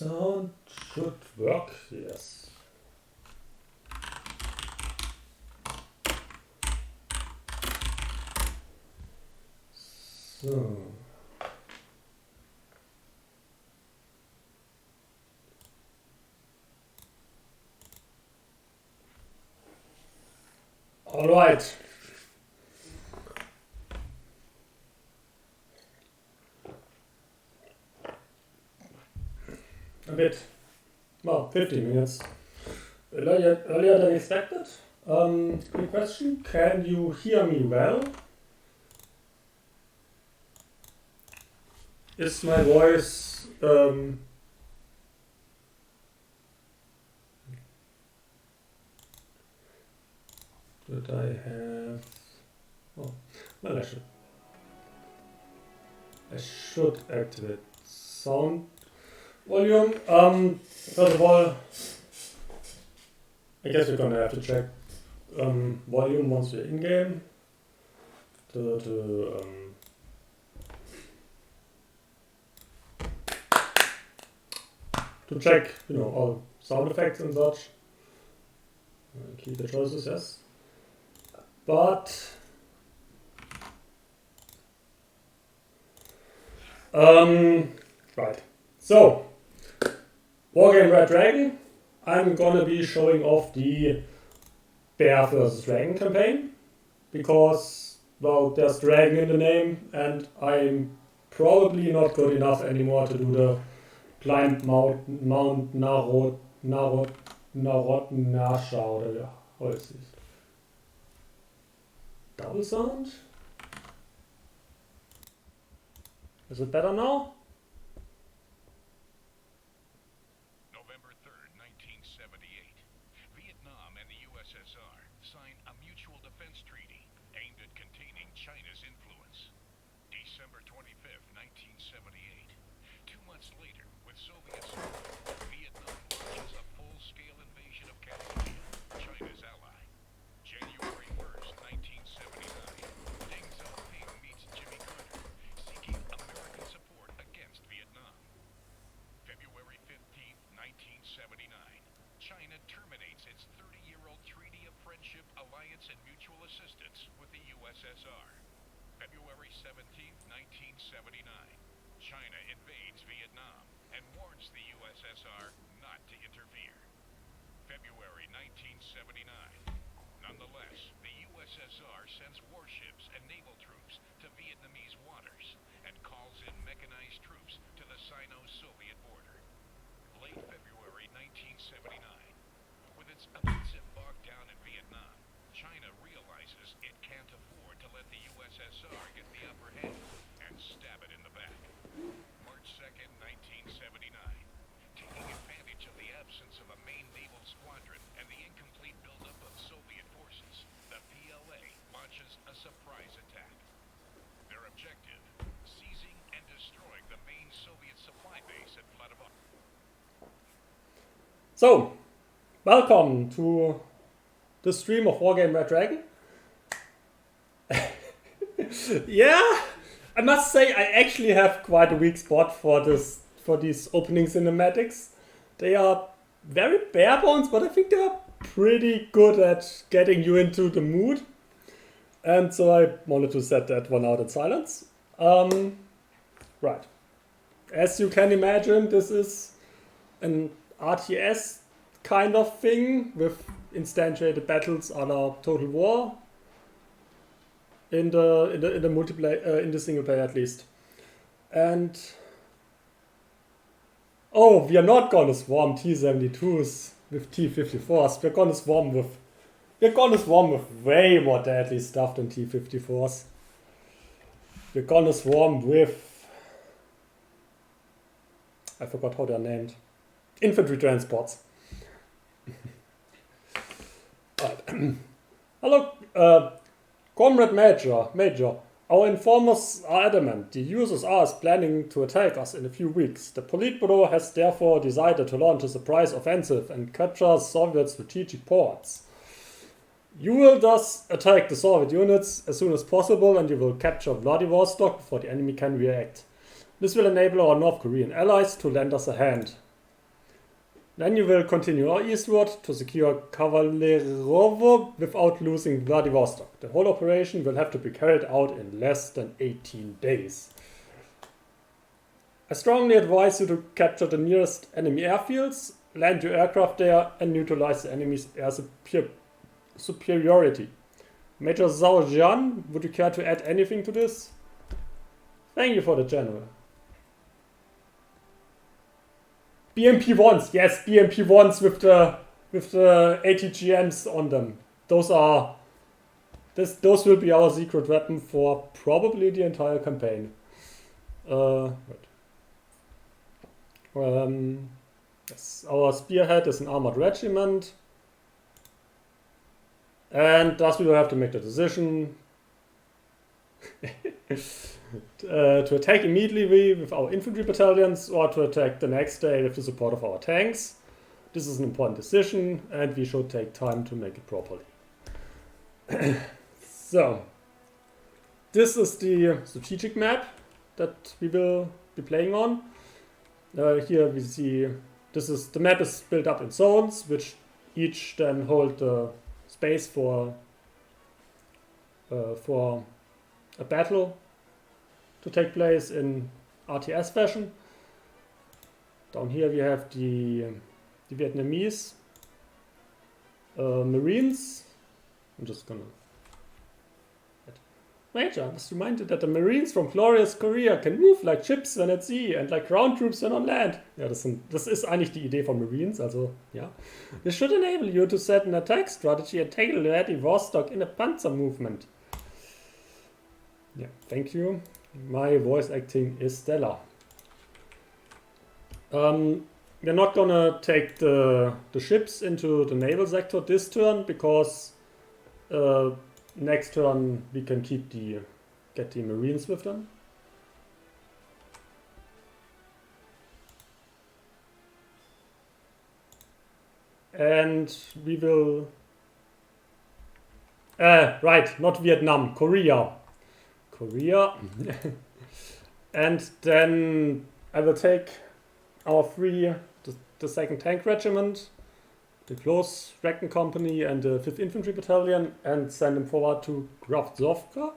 sound should work, yes. So. All right. A bit, well, 15 minutes earlier than expected. Quick question, can you hear me well? Is my voice did I have, oh, well, I should activate sound volume. First of all, I guess we're gonna have to check volume once we're in game to check, all sound effects and such. Keep the choices, yes. But right. So Wargame Red Dragon. I'm gonna be showing off the Bear vs. Dragon campaign because, well, there's dragon in the name, and I'm probably not good enough anymore to do the Blind Mount Narod Nasha, oder how is this? Double sound? Is it better now? November 3rd, 1978. Vietnam and the USSR signed a mutual defense treaty aimed at containing China's influence. December 25th, 1978. 2 months later, with Soviet support, Vietnam launches a full-scale invasion of Cambodia, China's ally. January 1st, 1979. Deng Xiaoping meets Jimmy Carter, seeking American support against Vietnam. February 15th, 1979. China terminates its 30-year-old Treaty of Friendship, Alliance, and Mutual Assistance with the USSR. February 17th, 1979. China invades Vietnam and warns the USSR not to interfere. February 1979. Nonetheless, the USSR sends warships and naval troops to Vietnamese waters and calls in mechanized troops to the Sino-Soviet border. Late February 1979. With its offensive bogged down in Vietnam, China realizes it can't afford to let the USSR get the upper hand and stab it in the back. March 2nd, 1979. Taking advantage of the absence of a main naval squadron and the incomplete buildup of Soviet forces, the PLA launches a surprise attack. Their objective, seizing and destroying the main Soviet supply base at Vladivostok. So, welcome to the stream of Wargame Red Dragon. Yeah, I must say I actually have quite a weak spot for these opening cinematics. They are very bare bones, but I think they are pretty good at getting you into the mood. And so I wanted to set that one out in silence. Right. As you can imagine, this is an RTS kind of thing with instantiated battles a la Total War in the multiplayer, in the single player at least. And oh, we are not gonna swarm T-72s with T-54s. We're gonna swarm with way more deadly stuff than T-54s. We're gonna swarm with, I forgot how they're named, infantry transports. Right. Hello, Comrade Major. Our informers are adamant the USSR is planning to attack us in a few weeks. The Politburo has therefore decided to launch a surprise offensive and capture Soviet strategic ports. You will thus attack the Soviet units as soon as possible, and you will capture Vladivostok before the enemy can react. This will enable our North Korean allies to lend us a hand. Then you will continue eastward to secure Kavalerovo without losing Vladivostok. The whole operation will have to be carried out in less than 18 days. I strongly advise you to capture the nearest enemy airfields, land your aircraft there, and neutralize the enemy's air superiority. Major Zhao Jian, would you care to add anything to this? Thank you for the general. BMP-1s, yes, BMP-1s with the ATGMs on them. Those will be our secret weapon for probably the entire campaign. Yes, our spearhead is an armored regiment, and thus we will have to make the decision to attack immediately with our infantry battalions or to attack the next day with the support of our tanks. This is an important decision and we should take time to make it properly. So, this is the strategic map that we will be playing on. Here we see the map is built up in zones which each then hold the space for a battle to take place in RTS fashion. Down here we have the Vietnamese Marines. I'm just gonna Major, I was reminded that the Marines from glorious Korea can move like ships when at sea and like ground troops when on land. Ja, das ist eigentlich die Idee von Marines, also ja. This should enable you to set an attack strategy and take Vladivostok in a panzer movement. Yeah, thank you. My voice acting is stellar. We're not gonna take the ships into the naval sector this turn because next turn we can get the Marines with them. And we will right, not Vietnam, Korea. And then I will take our the 2nd Tank Regiment, the Close Recon Company and the 5th Infantry Battalion and send them forward to Kravtsovka.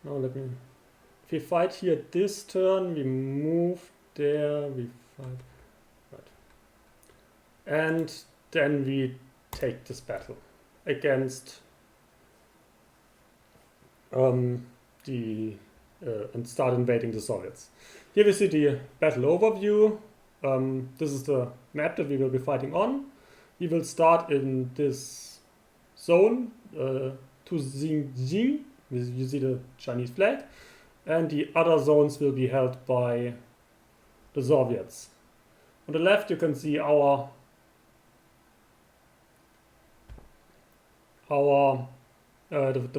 Now if we fight here this turn, we move there, we fight, right. And then we take this battle against and start invading the Soviets. Here we see the battle overview. This is the map that we will be fighting on. We will start in this zone, to Xinjiang. You see the Chinese flag. And the other zones will be held by the Soviets. On the left you can see the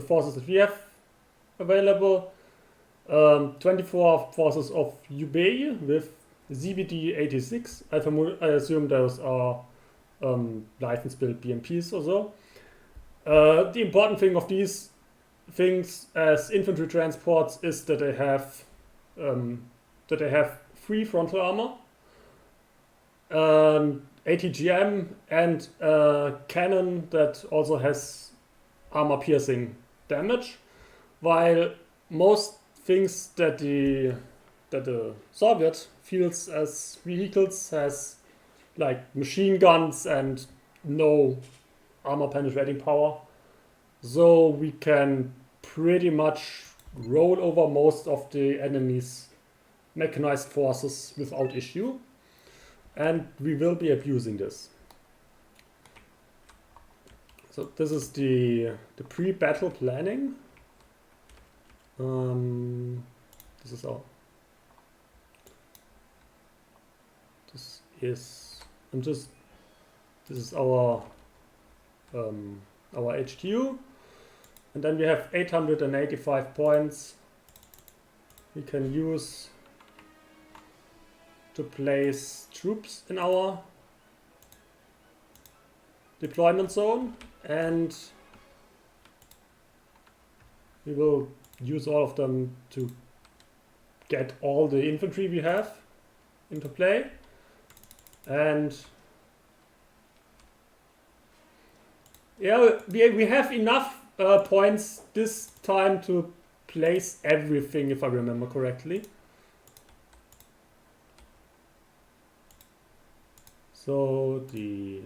forces that we have available. 24 forces of Hubei with ZBD 86. I assume those are license-built BMPs or so. The important thing of these things as infantry transports is that they have 3 frontal armor, ATGM, and a cannon that also has armor-piercing damage, while most things that the Soviet fields as vehicles has like machine guns and no armor penetrating power, so we can pretty much roll over most of the enemy's mechanized forces without issue, and we will be abusing this. So this is the pre-battle planning. This is our HQ, and then we have 885 points we can use to place troops in our deployment zone, and we will use all of them to get all the infantry we have into play. And yeah, we have enough points this time to place everything, if I remember correctly. So the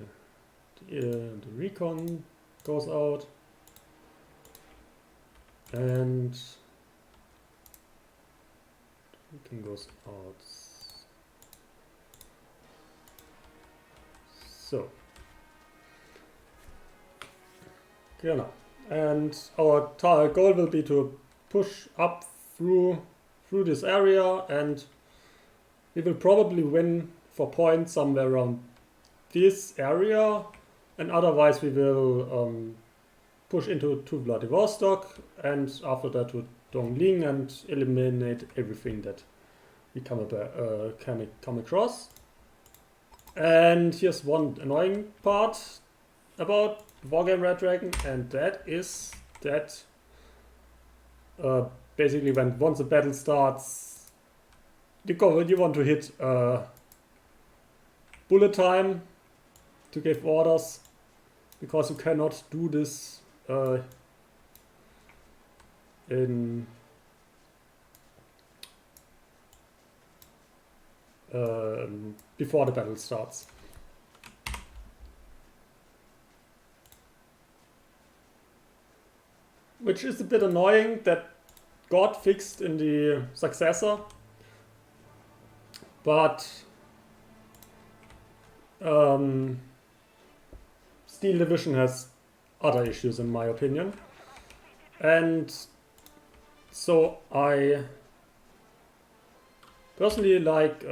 recon goes out, and the recon goes out. So, genau. And our goal will be to push up through this area, and we will probably win for points somewhere around this area, and otherwise we will push to Vladivostok, and after that to Dongling, and eliminate everything that we come across. And here's one annoying part about Wargame Red Dragon, and that is that basically once the battle starts, you want to hit bullet time to give orders, because you cannot do this before the battle starts. Which is a bit annoying, that got fixed in the successor, but Steel Division has other issues in my opinion, and so I personally like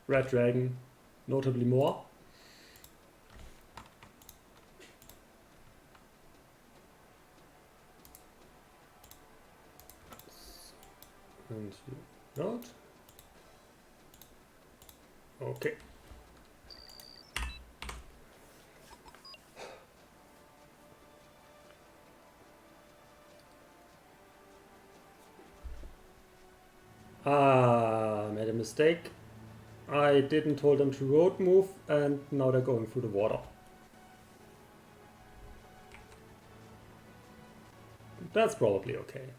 Red Dragon notably more. And you not. Okay. Made a mistake. I didn't told them to road move, and now they're going through the water. That's probably okay.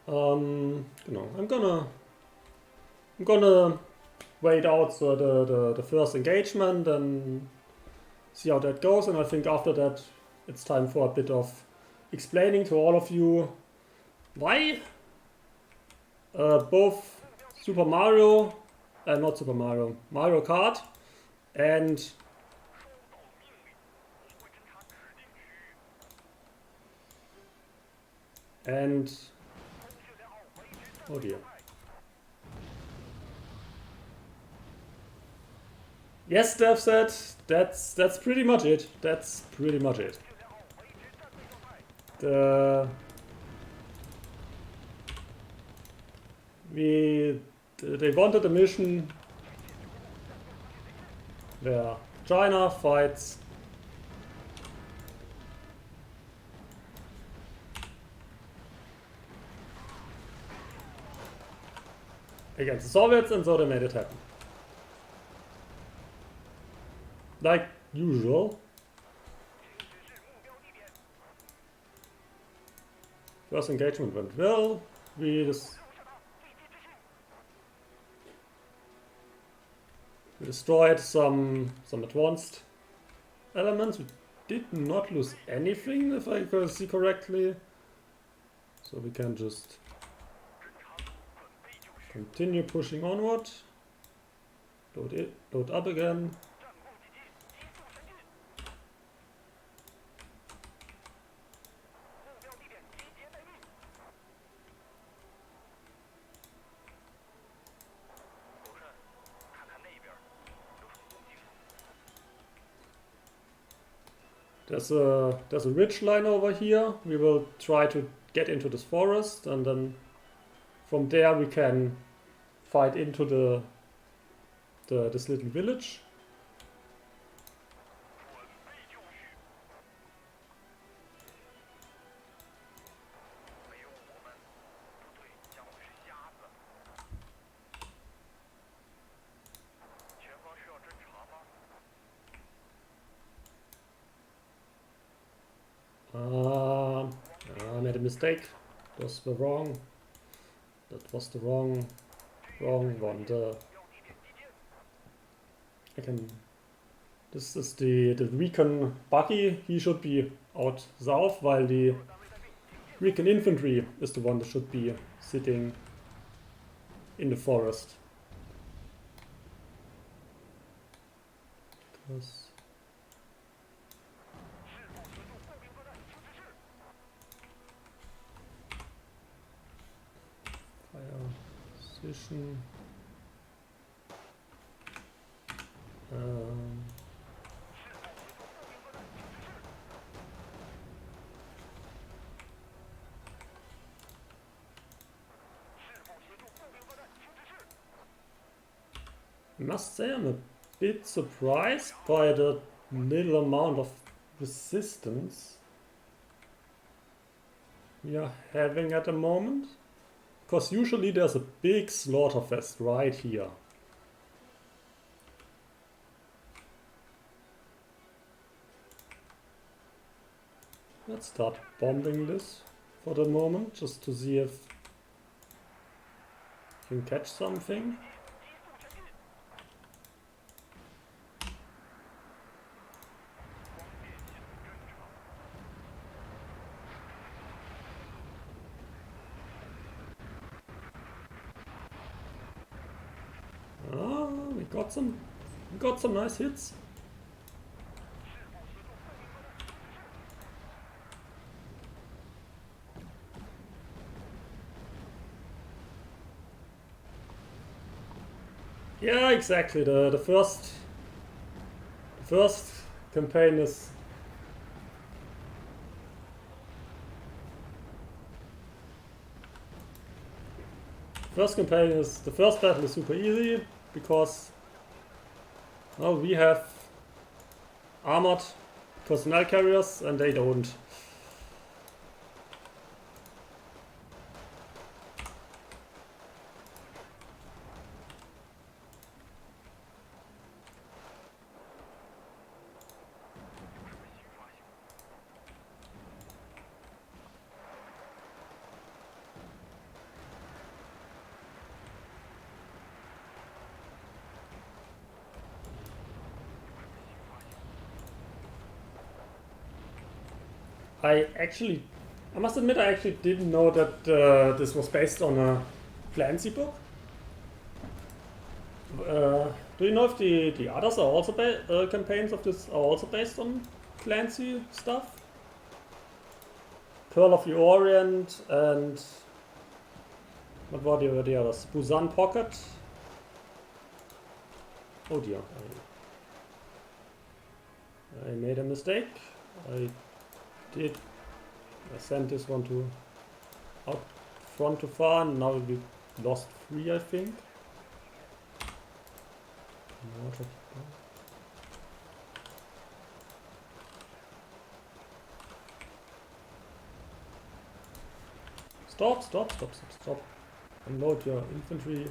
I'm gonna wait out the first engagement and see how that goes, and I think after that it's time for a bit of explaining to all of you why both Mario Kart and oh dear. Yes, Dev said, that's pretty much it. That's pretty much it. They wanted a mission where China fights against the Soviets, and so they made it happen. Like usual. First engagement went well. We destroyed some advanced elements. We did not lose anything, if I can see correctly. So we can just continue pushing onward. Load up again. There's a ridge line over here. We will try to get into this forest, and then from there we can fight into this little village. mistake. Those were wrong. That was the wrong one. This is the recon buggy. He should be out south, while the recon infantry is the one that should be sitting in the forest. Because fire position. I must say I'm a bit surprised by the little amount of resistance we are having at the moment. Because usually there's a big slaughterfest right here. Let's start bombing this for the moment, just to see if we can catch something. We got some nice hits. Yeah, exactly. The first campaign is the first battle is super easy because, well, we have armored personnel carriers and they don't. I must admit, I actually didn't know that this was based on a Clancy book. Do you know if the others are also campaigns of this are also based on Clancy stuff? Pearl of the Orient and what were the others? Busan Pocket. Oh dear, I made a mistake. I sent this one to out front too far, and now we lost 3, I think. Stop. Unload your infantry.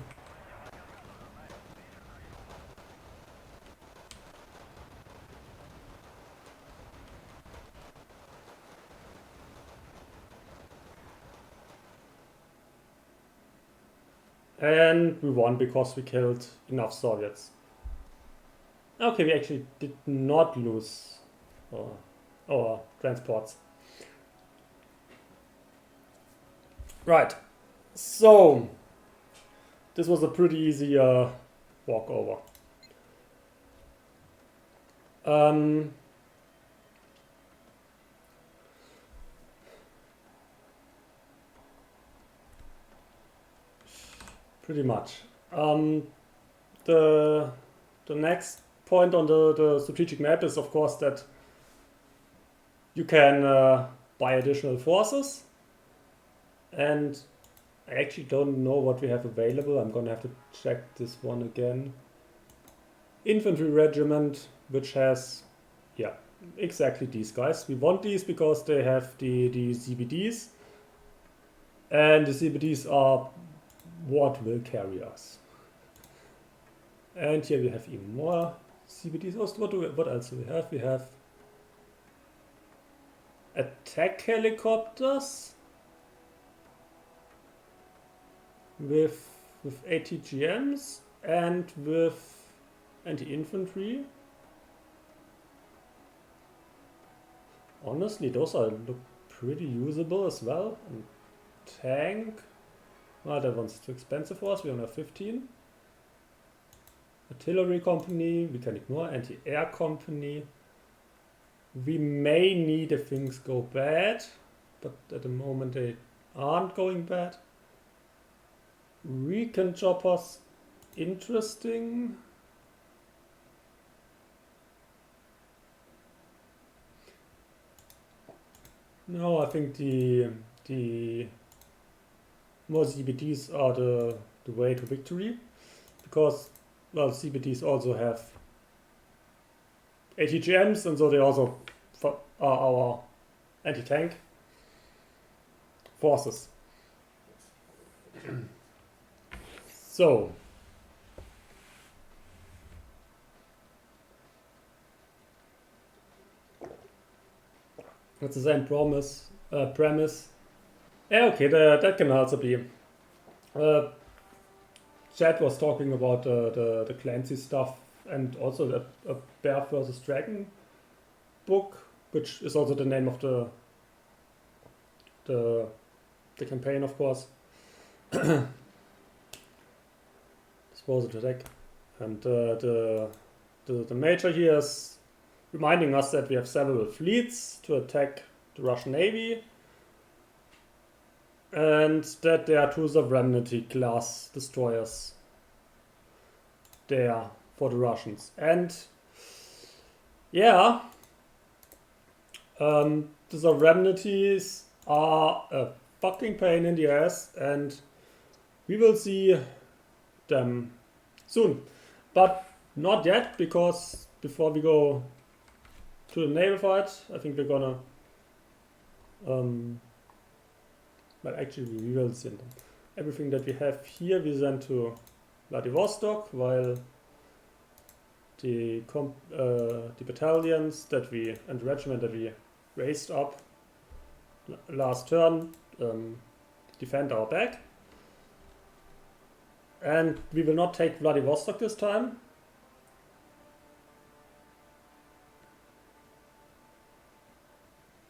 And we won because we killed enough Soviets. Okay, we actually did not lose our transports. Right, so this was a pretty easy walkover. Pretty much. The next point on the strategic map is, of course, that you can buy additional forces. And I actually don't know what we have available. I'm gonna have to check this one again. Infantry regiment, which has, yeah, exactly these guys. We want these because they have the CBDs. And the CBDs are what will carry us. And here we have even more CBDs. What else do we have? We have attack helicopters. with ATGMs and with anti-infantry. Honestly, those look pretty usable as well. And tank, well, that one's too expensive for us. We only have 15. Artillery company, we can ignore. Anti-air company. We may need if things go bad, but at the moment they aren't going bad. Recon choppers, interesting. No, I think the more CBDs are the way to victory, because well, CBDs also have ATGMs, and so they also are our anti-tank forces. So that's the same premise. Yeah, okay, that can also be. Chad was talking about the Clancy stuff and also a Bear vs. Dragon book, which is also the name of the campaign, of course. Disposal attack, and the major here is reminding us that we have several fleets to attack the Russian Navy, and that there are 2 sovereignty class destroyers there for the Russians. And yeah, the sovereignties are a fucking pain in the ass, and we will see them soon, but not yet, because before we go to the naval fight, I think we're gonna but actually we will send them. Everything that we have here we send to Vladivostok, while the battalions that we and the regiment that we raised up last turn defend our back. And we will not take Vladivostok this time.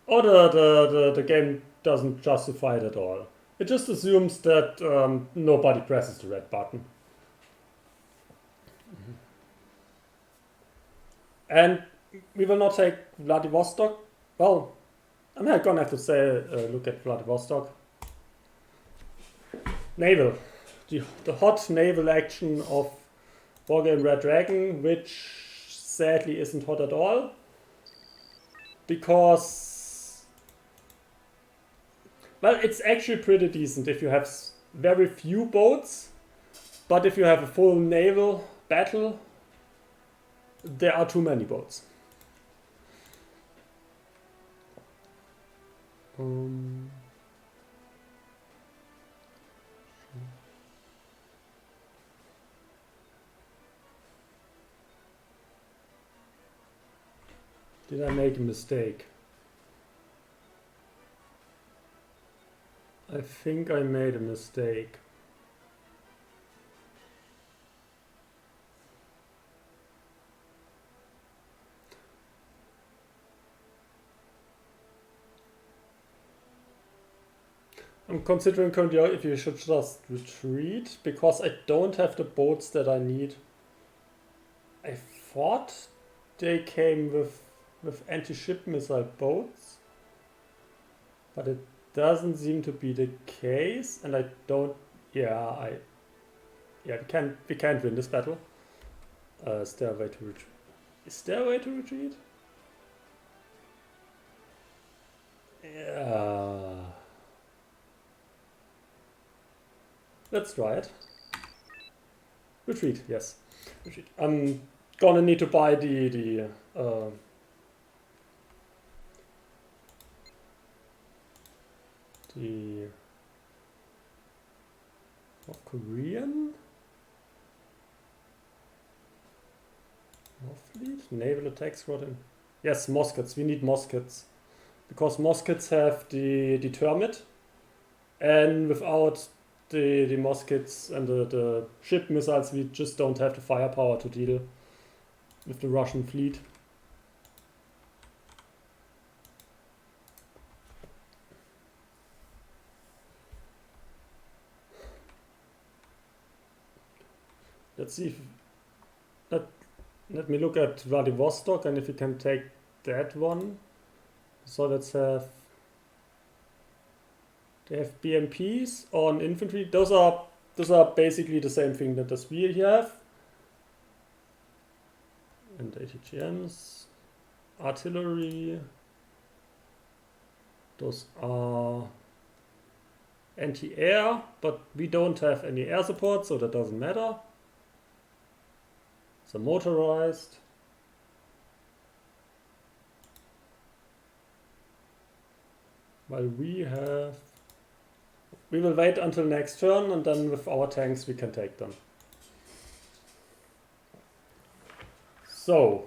Or the game doesn't justify it at all. It just assumes that nobody presses the red button. And we will not take Vladivostok. Well, I'm not gonna have to say look at Vladivostok. Naval. The hot naval action of Wargame Red Dragon, which sadly isn't hot at all, because well, it's actually pretty decent if you have very few boats, but if you have a full naval battle, there are too many boats. Did I make a mistake? I think I made a mistake. I'm considering currently if you should just retreat, because I don't have the boats that I need. I thought they came with anti-ship missile boats, but it doesn't seem to be the case, and I don't. Yeah, we can't win this battle. Is there a way to retreat? Is there a way to retreat? Yeah. Let's try it. Retreat, yes. Retreat. I'm gonna need to buy the North Korean? North Fleet? Naval attack squadron. Yes, muskets. We need muskets. Because muskets have the termit. And without the muskets and the ship missiles, we just don't have the firepower to deal with the Russian fleet. Let's see if let me look at Vladivostok and if we can take that one. So let's have, they have BMPs on infantry. Those are basically the same thing that as we have. And ATGMs, artillery. Those are anti-air, but we don't have any air support, so that doesn't matter. So motorized. While we will wait until next turn, and then with our tanks we can take them. So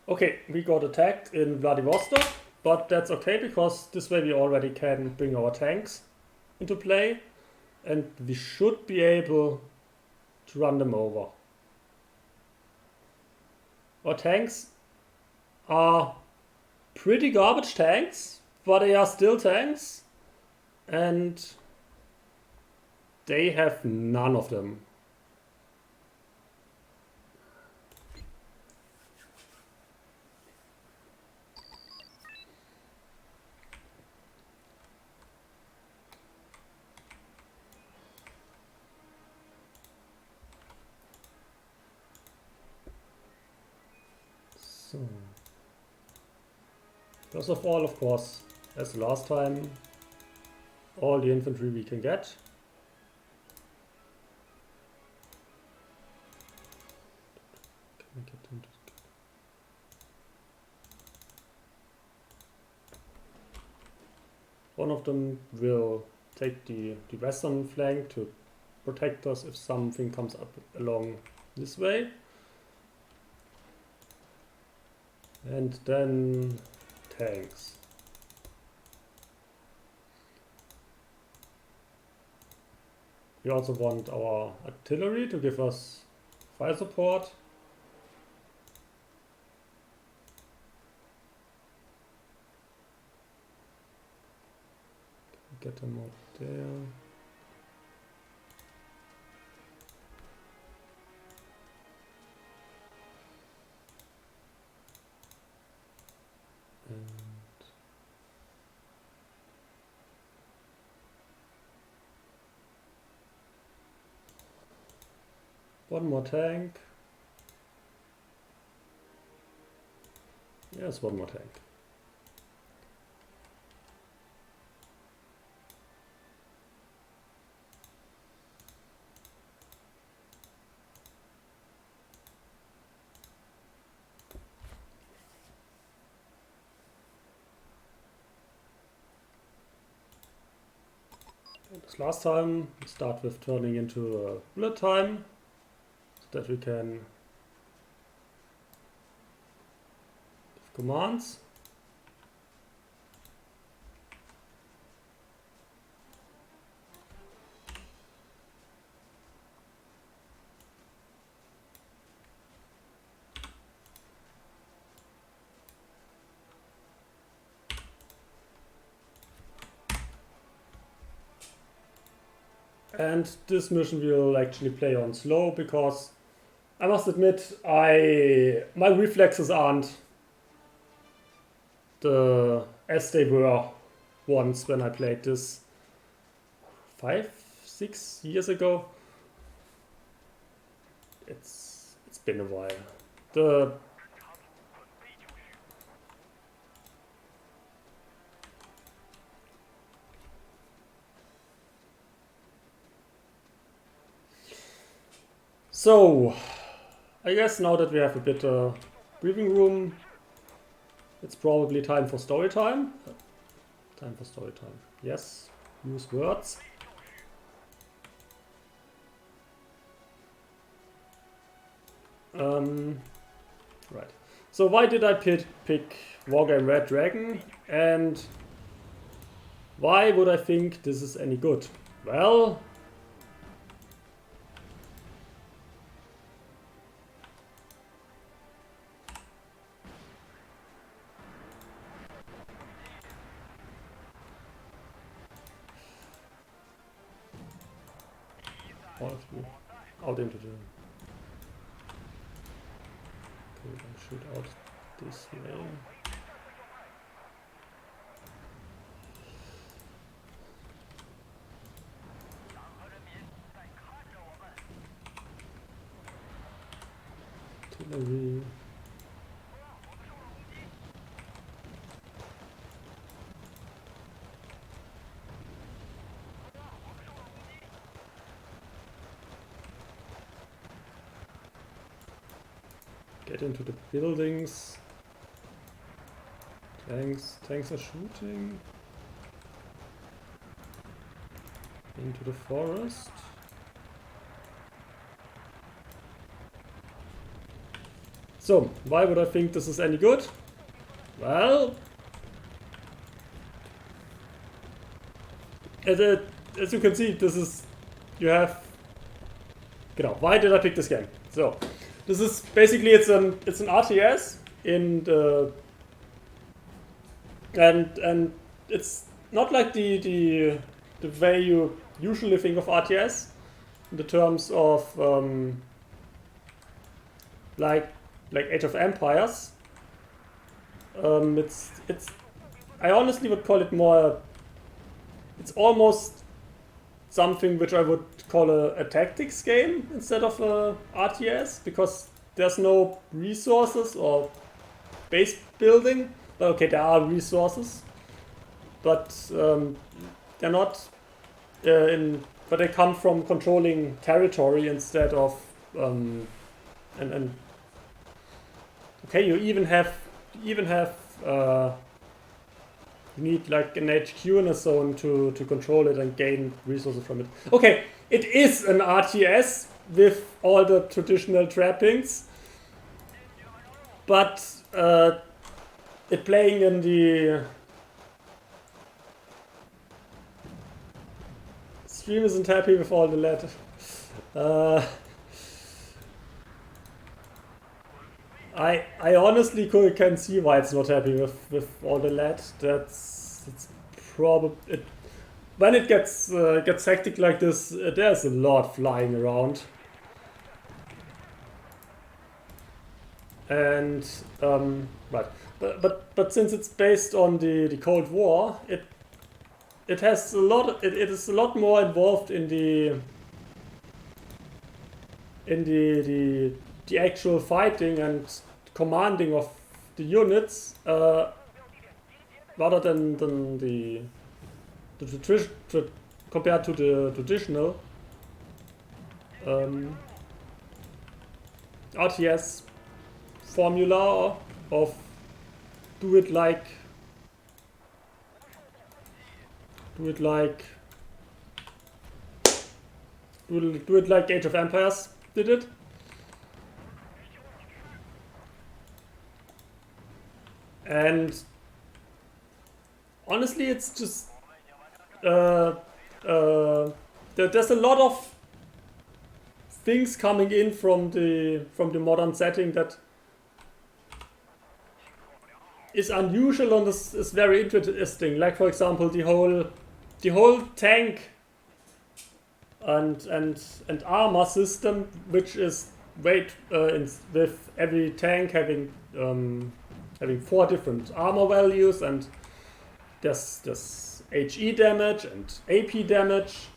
okay, we got attacked in Vladivostok, but that's okay because this way we already can bring our tanks into play, and we should be able to run them over. Our tanks are pretty garbage tanks, but they are still tanks, and they have none of them. So, first of all, of course, as last time, all the infantry we can get. Can we get them to... One of them will take the western flank to protect us if something comes up along this way. And then tanks. We also want our artillery to give us fire support. Get them up there. One more tank. Yes, one more tank. As last time, we start with turning into a bullet time, so that we can give commands. And this mission will actually play on slow because I must admit my reflexes aren't as they were once when I played this 5-6 years ago. It's been a while. So, I guess now that we have a bit breathing room, it's probably time for story time. Time for story time. Yes, use words. Right. So why did I pick Wargame Red Dragon, and why would I think this is any good? Well, out into the... Okay, then shoot out this way. Artillery. Get into the buildings. Tanks are shooting. Into the forest. So, why would I think this is any good? Well, as you can see, this is, you have, genau, why did I pick this game? So, this is basically, it's an RTS in the, and it's not like the way you usually think of RTS in the terms of like Age of Empires. It's I honestly would call it more, it's almost something which I would call a tactics game instead of a RTS, because there's no resources or base building. But okay, there are resources, but they're not but they come from controlling territory instead of and okay, you even have you need like an HQ in a zone to control it and gain resources from it. Okay, it is an RTS with all the traditional trappings, but it playing in the stream isn't happy with all the letters. I honestly can see why it's not happy with all the lead. It's probably when it gets hectic like this. There's a lot flying around, and but since it's based on the Cold War, it has a lot. It is a lot more involved in the actual fighting and commanding of the units, rather than the compared to the traditional RTS formula of do it like Age of Empires did it. And honestly, it's just there's a lot of things coming in from the modern setting that is unusual and is very interesting. Like, for example, the whole tank and armor system, which is with every tank having 4 different armor values, and there's HE damage and AP damage,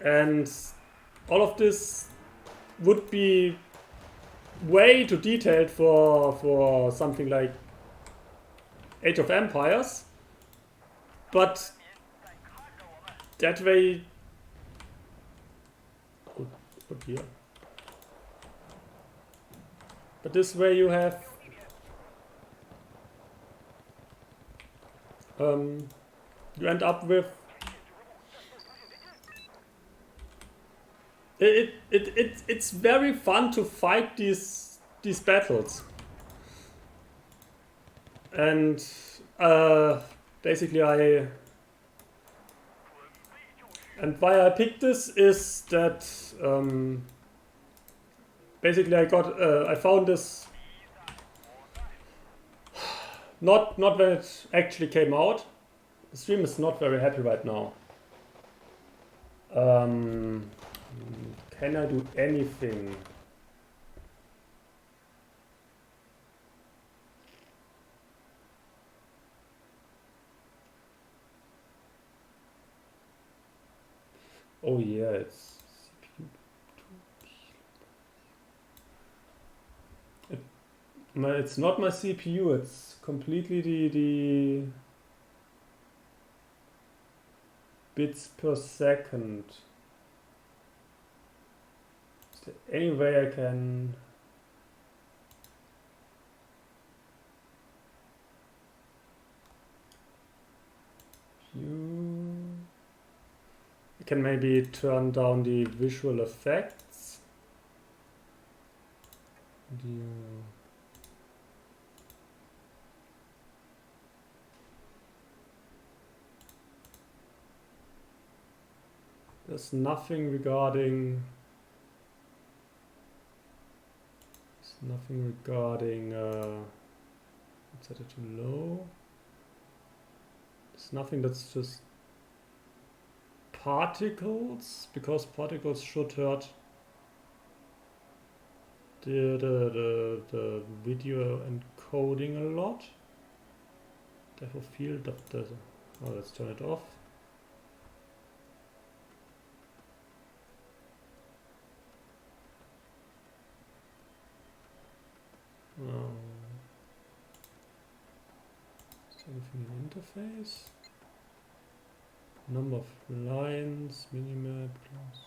and all of this would be way too detailed for something like Age of Empires, but that way, put here. But this way you have you end up with it's very fun to fight these battles. And basically and why I picked this is that basically I found this not when it actually came out. The stream is not very happy right now. Can I do anything? Oh yeah, it's CPU. It's not my CPU. It's completely the bits per second. Is there any way I can? I can maybe turn down the visual effects. There's nothing regarding. Set it to low. There's nothing that's just particles, because particles should hurt the video encoding a lot. Therefore field of the... Oh, let's turn it off. Is there anything in interface? Number of lines, minimap, plus.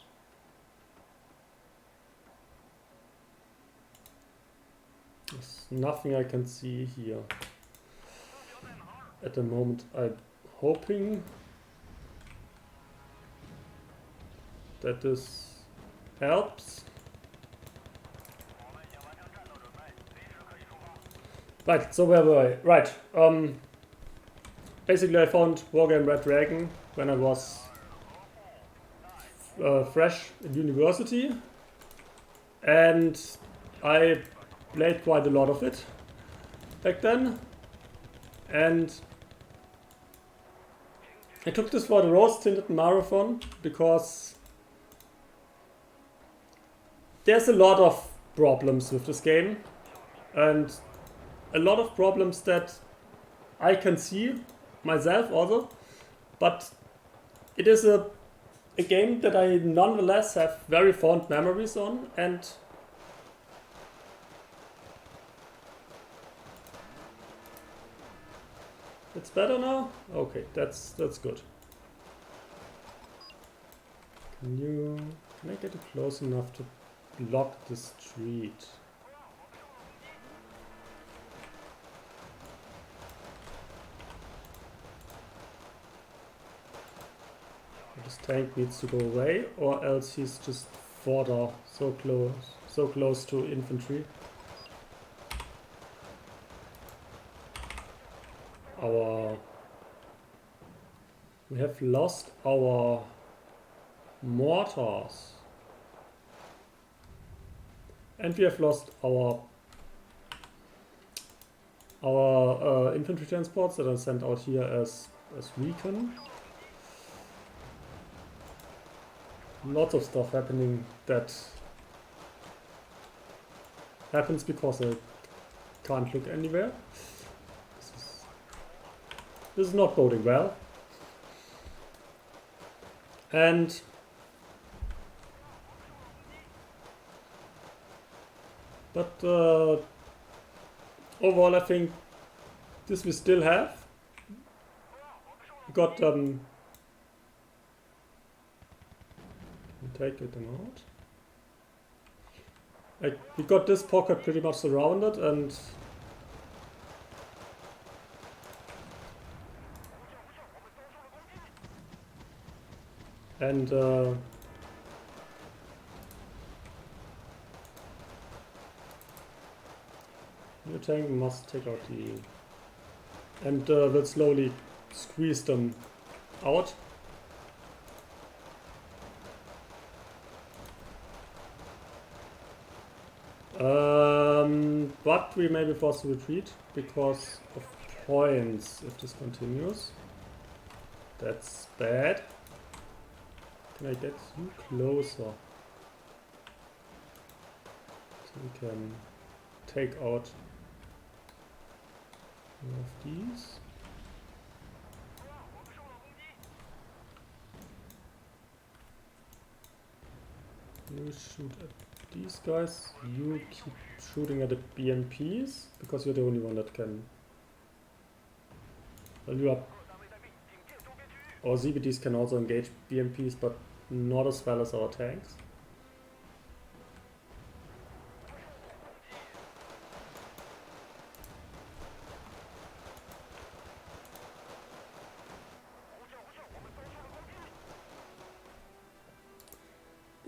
There's nothing I can see here. At the moment, I'm hoping that this helps. Right, so where were I? Right, basically I found Wargame Red Dragon when I was fresh in university, and I played quite a lot of it back then, and I took this for the Rose Tinted Marathon because there's a lot of problems with this game, and a lot of problems that I can see myself also, but it is a game that I nonetheless have very fond memories on, and it's better now? Okay, that's good. Can I get it close enough to block the street? This tank needs to go away, or else he's just fodder, so close to infantry. We have lost our mortars, and we have lost our infantry transports that are sent out here as recon. Lots of stuff happening that happens because I can't look anywhere. This is not boding well. And but overall I think this we still have. We got take it out. We got this pocket pretty much surrounded, and new tank must take out the and will slowly squeeze them out. But we may be forced to retreat because of points if this continues. That's bad. Can I get you closer? So we can take out one of these. You shoot at these guys. You keep shooting at the BMPs because you're the only one that can. Well, you are. Our ZBDs can also engage BMPs, but not as well as our tanks.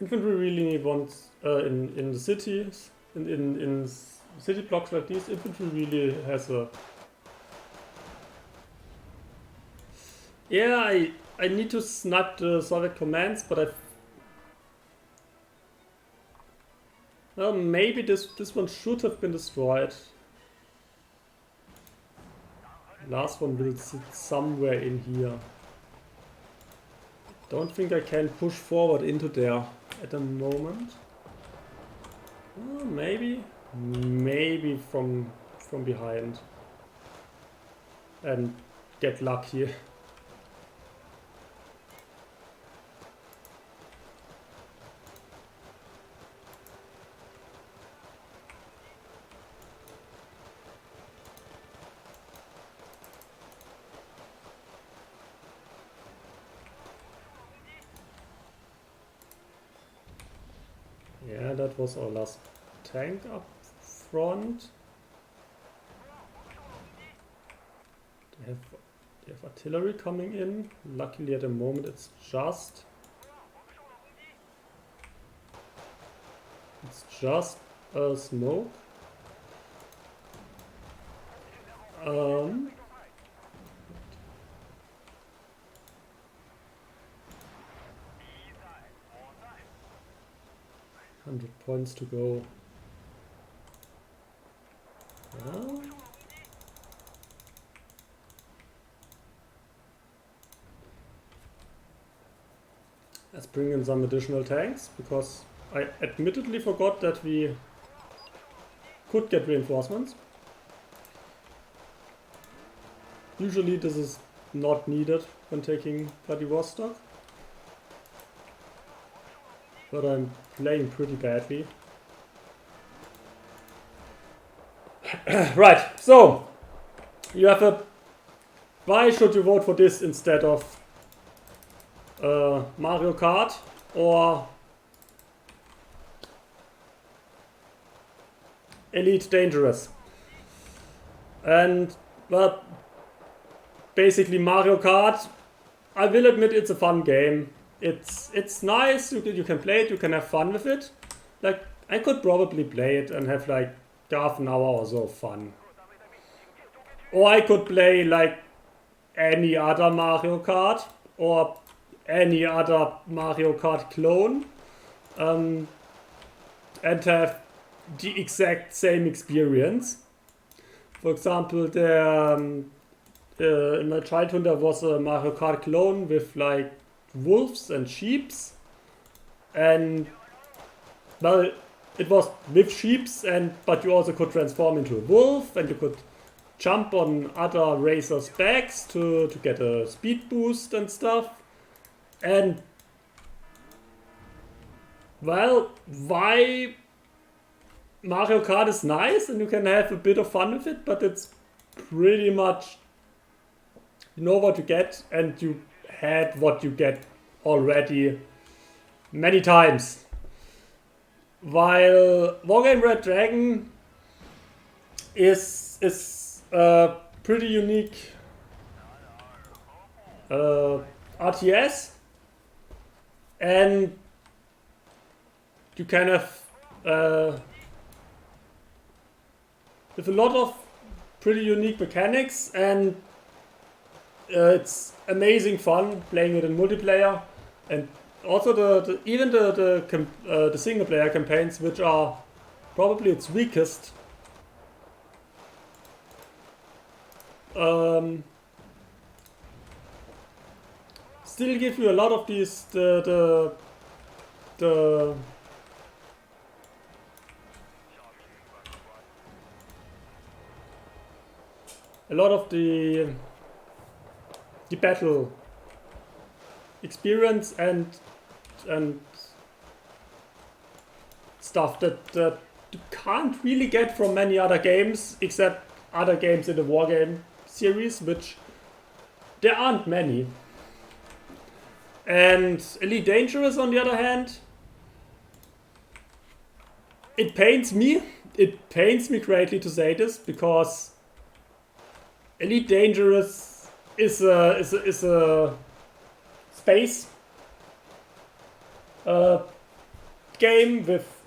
Infantry really wants in the cities, in city blocks like these. Infantry really has a. Yeah, I need to snipe the Soviet commands, but I. Well, maybe this one should have been destroyed. Last one will sit somewhere in here. Don't think I can push forward into there at the moment. Maybe from behind and get lucky. Yeah, that was our last tank up front. They have artillery coming in. Luckily at the moment it's just a smoke. 100 points to go. Let's bring in some additional tanks, because I admittedly forgot that we could get reinforcements. Usually this is not needed when taking Vladivostok. But I'm playing pretty badly. Right, so you have a. Why should you vote for this instead of Mario Kart or Elite Dangerous? And well, basically Mario Kart, I will admit it's a fun game. It's nice, you can play it, you can have fun with it. Like, I could probably play it and have like half an hour or so of fun. Or I could play like any other Mario Kart or any other Mario Kart clone and have the exact same experience. For example, in my childhood there was a Mario Kart clone with like wolves and sheeps, and well, it was with sheeps, but you also could transform into a wolf, and you could jump on other racers' backs to get a speed boost and stuff. And well, why Mario Kart is nice and you can have a bit of fun with it, but it's pretty much, you know what you get, and you had what you get already many times. While Wargame Red Dragon is a pretty unique RTS, and you kind of with a lot of pretty unique mechanics, and it's amazing fun playing it in multiplayer, and also even the single player campaigns, which are probably its weakest. Still give you a lot of these the a lot of the battle experience and stuff that you can't really get from many other games, except other games in the Wargame series, which there aren't many. And Elite Dangerous, on the other hand, it pains me greatly to say this, because Elite Dangerous is a space game with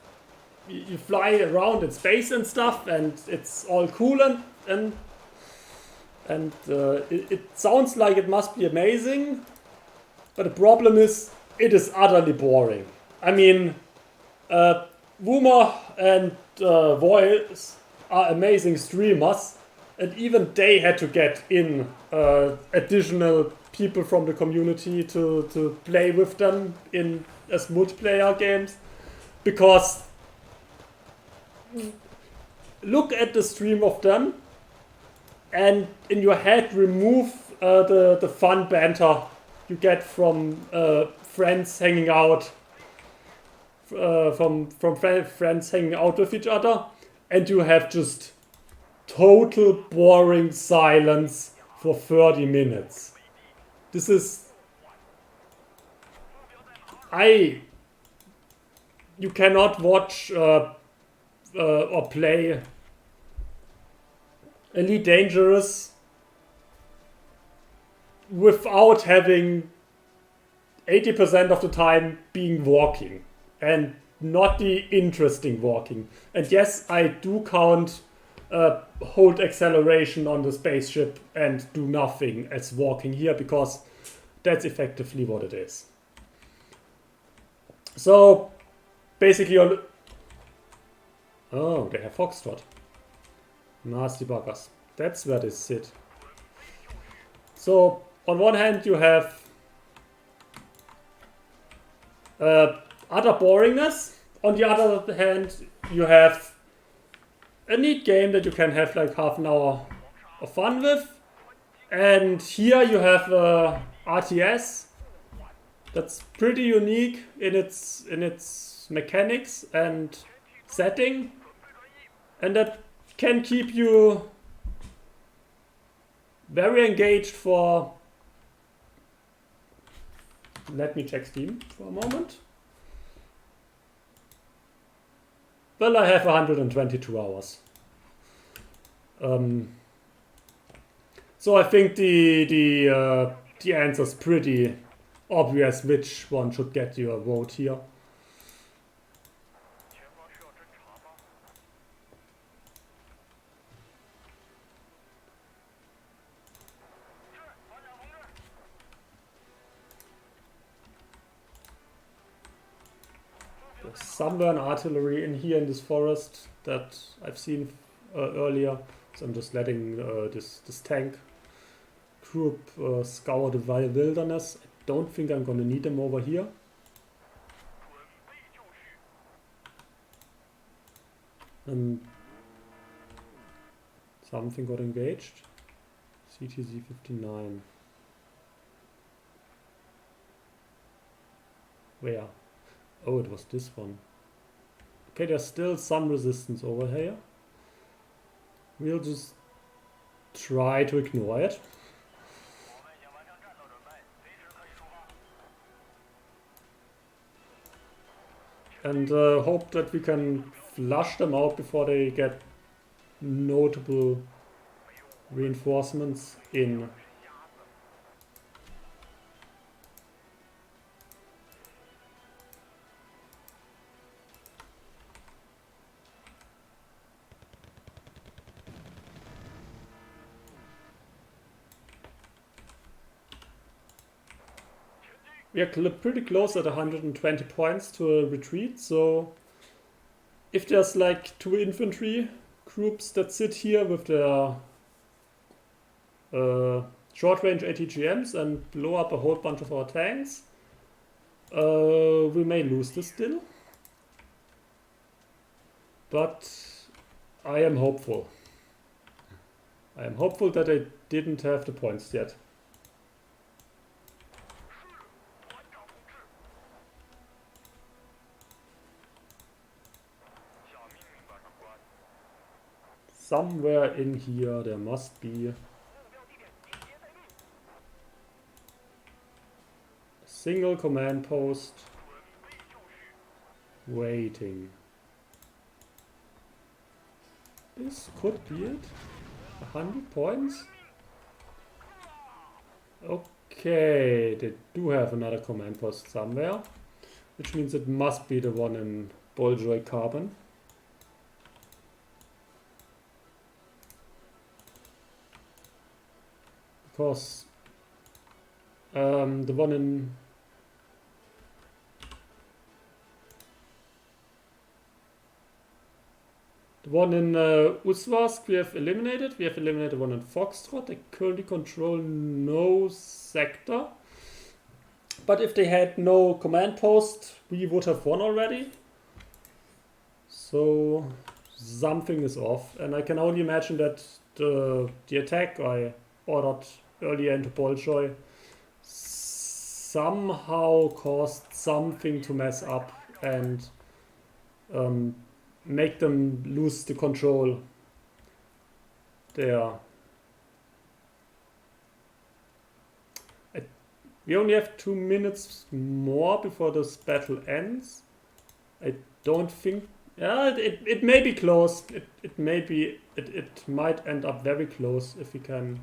you fly around in space and stuff, and it's all cool and it sounds like it must be amazing, but the problem is it is utterly boring. I mean, Woomer and Voice are amazing streamers, and even they had to get in additional people from the community to play with them as multiplayer games, because look at the stream of them and in your head remove the fun banter you get from friends hanging out friends hanging out with each other, and you have just total boring silence for 30 minutes. This is... You cannot watch or play Elite Dangerous without having 80% of the time being walking, and not the interesting walking. And yes, I do count hold acceleration on the spaceship and do nothing as walking here, because that's effectively what it is. So basically oh, they have Foxtrot. Nasty buggers. That's where they sit. So on one hand you have utter boringness. On the other hand you have a neat game that you can have like half an hour of fun with. And here you have RTS that's pretty unique in its mechanics and setting, and that can keep you very engaged for... Let me check Steam for a moment. Well, I have 122 hours. So I think the answer is pretty obvious which one should get your vote here. There's somewhere an artillery in here in this forest that I've seen earlier, so I'm just letting this tank group scour the wilderness. I don't think I'm gonna need them over here. And something got engaged. CTZ 59. Where? Oh, it was this one. Okay, there's still some resistance over here. We'll just try to ignore it. And hope that we can flush them out before they get notable reinforcements in. we are pretty close at 120 points to a retreat, so if there's like 2 infantry groups that sit here with their short range ATGMs and blow up a whole bunch of our tanks, we may lose this still. But I am hopeful. I am hopeful that I didn't have the points yet. Somewhere in here there must be a single command post waiting. This could be it. 100 points? Okay, they do have another command post somewhere, which means it must be the one in Bolshoi Carbon. Because the one in Usvarsk we have eliminated. We have eliminated one in Foxtrot. They currently control no sector. But if they had no command post, we would have won already. So something is off. And I can only imagine that the attack I ordered earlier into Bolshoi somehow caused something to mess up and make them lose the control there. We only have 2 minutes more before this battle ends. I don't think... Yeah, it may be close. It might end up very close if we can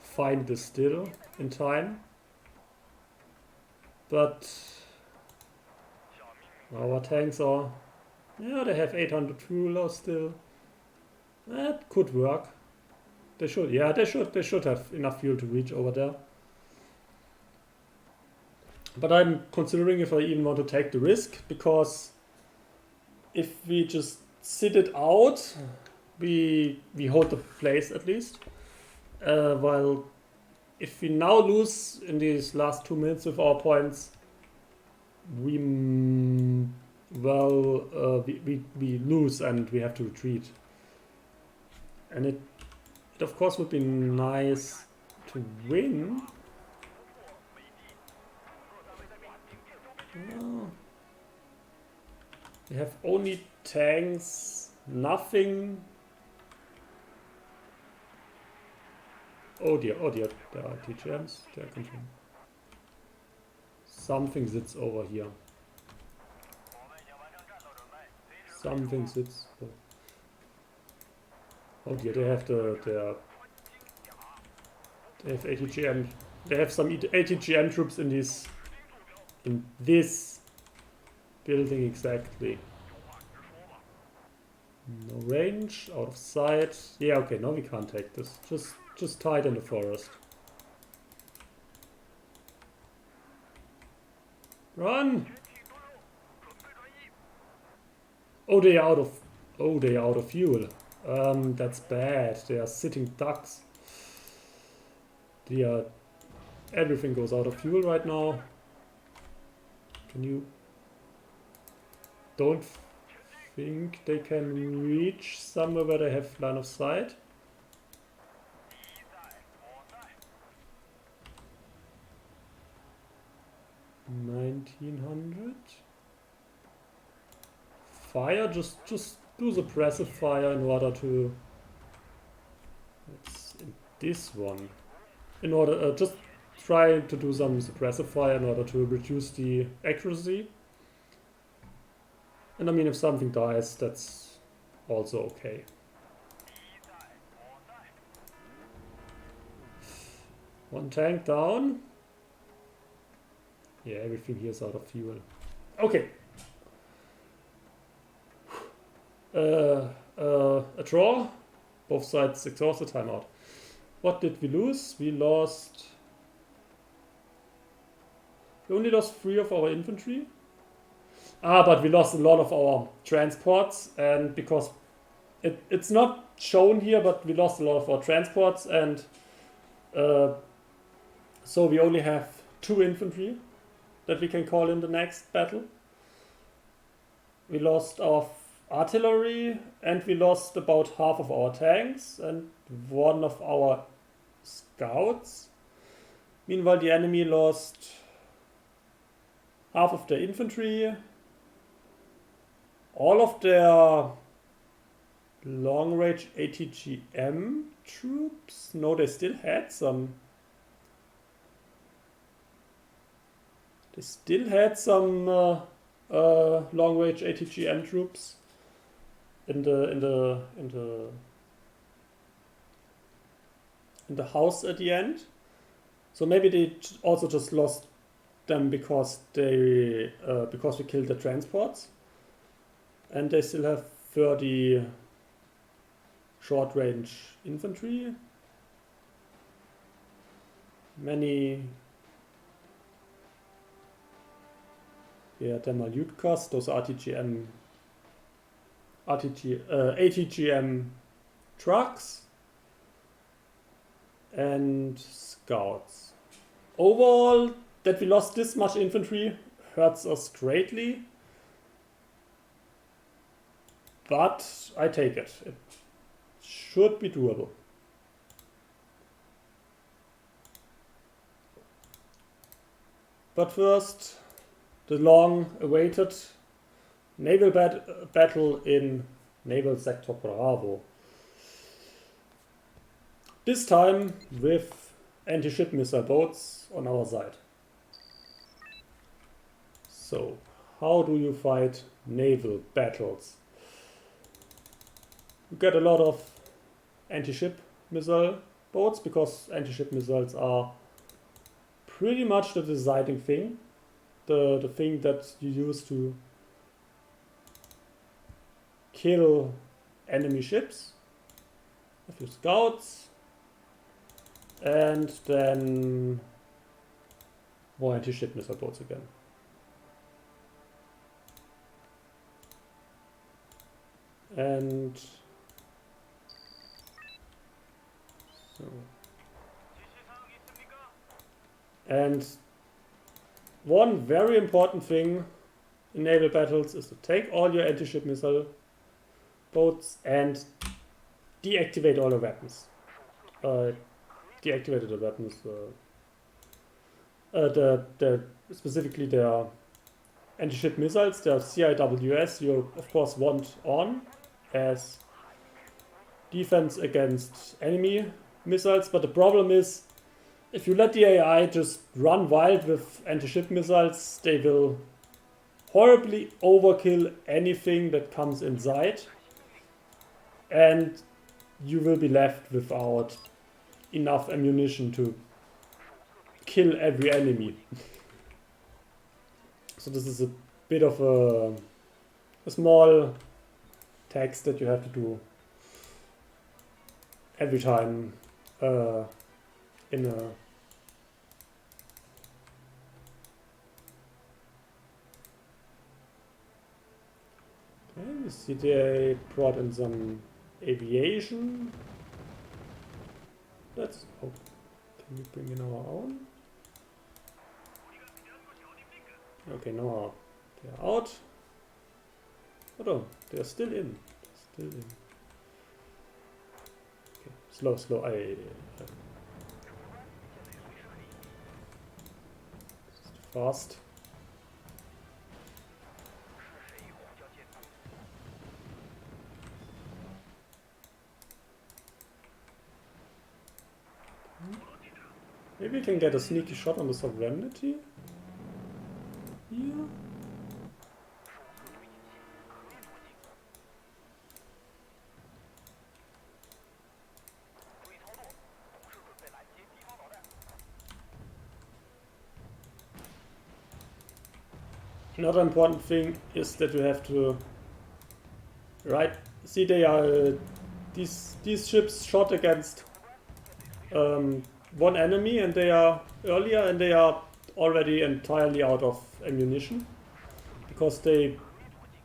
find this still in time. But our tanks are... Yeah, they have 800 fuel still. That could work. They should. Yeah, they should have enough fuel to reach over there. But I'm considering if I even want to take the risk, because if we just sit it out, we hold the place at least. While if we now lose in these last 2 minutes with our points, we lose and we have to retreat. And it of course would be nice to win. Oh. We have only tanks, nothing. Oh dear, there are TGMs, they are confirmed. Something sits over here. Something sits. Oh dear, they have they have ATGM. They have some ATGM troops in this building exactly. No range, out of sight. Yeah, okay, no, we can't take this. Just tie it in the forest. Run! Oh, they are out of fuel. That's bad. They are sitting ducks. Everything goes out of fuel right now. Can you... Don't think they can reach somewhere where they have line of sight. $1900. Fire, just do suppressive fire in order to... It's in this one. In order, just try to do some suppressive fire in order to reduce the accuracy. And I mean, if something dies, that's also okay. One tank down. Yeah, everything here is out of fuel. Okay. A draw. Both sides exhausted, timeout. What did we lose? We lost We only lost 3 of our infantry. But we lost a lot of our transports, and because it's not shown here, but we lost a lot of our transports, and so we only have 2 infantry that we can call in the next battle. We lost our artillery, and we lost about half of our tanks and 1 of our scouts. Meanwhile, the enemy lost half of their infantry, all of their long-range ATGM troops. No, they still had some. They still had some long-range ATGM troops in the house at the end. So maybe they also just lost them because we killed the transports, and they still have 30 short-range infantry. Many Demalutkas, those ATGM trucks, and scouts. Overall, that we lost this much infantry hurts us greatly, but I take it. It should be doable. But first, the long-awaited naval battle in Naval Sector Bravo. This time with anti-ship missile boats on our side. So, how do you fight naval battles? You get a lot of anti-ship missile boats, because anti-ship missiles are pretty much the deciding thing. The thing that you use to kill enemy ships. A few scouts, and then more anti-ship missile boats again. And so, and one very important thing in naval battles is to take all your anti-ship missile boats and deactivate all the weapons. Deactivated the weapons. Specifically their anti-ship missiles, their CIWS, you of course want on as defense against enemy missiles, but the problem is, if you let the AI just run wild with anti-ship missiles, they will horribly overkill anything that comes in sight, and you will be left without enough ammunition to kill every enemy. So this is a bit of a small tax that you have to do every time in a we see they brought in some aviation. That's can we bring in our own? Okay, no, they're out. Oh no, they're still in. Still in. Okay, slow. Fast. Maybe we can get a sneaky shot on the sovereignty here. Another important thing is that you have to see they are these ships shot against one enemy, and they are earlier, and they are already entirely out of ammunition because they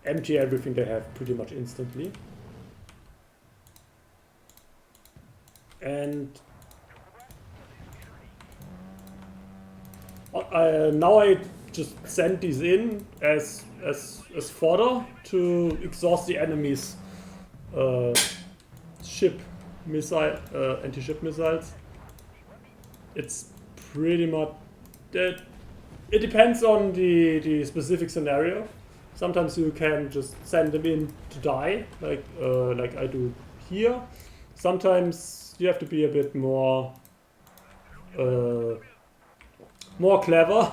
empty everything they have pretty much instantly. And now I just send these in as fodder to exhaust the enemy's ship missile, anti-ship missiles. It's pretty much that. It depends on the specific scenario. Sometimes you can just send them in to die, like I do here. Sometimes you have to be a bit more clever.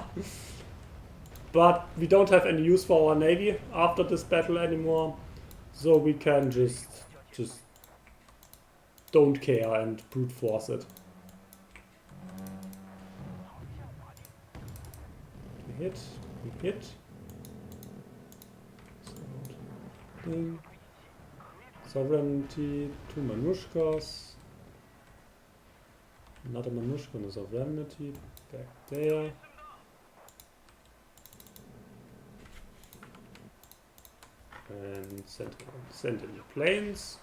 But we don't have any use for our navy after this battle anymore, so we can just don't care and brute force it. We hit. Thing. Sovereignty, 2 Manushkas. Another Manushka and a sovereignty. Back there. And send in the planes.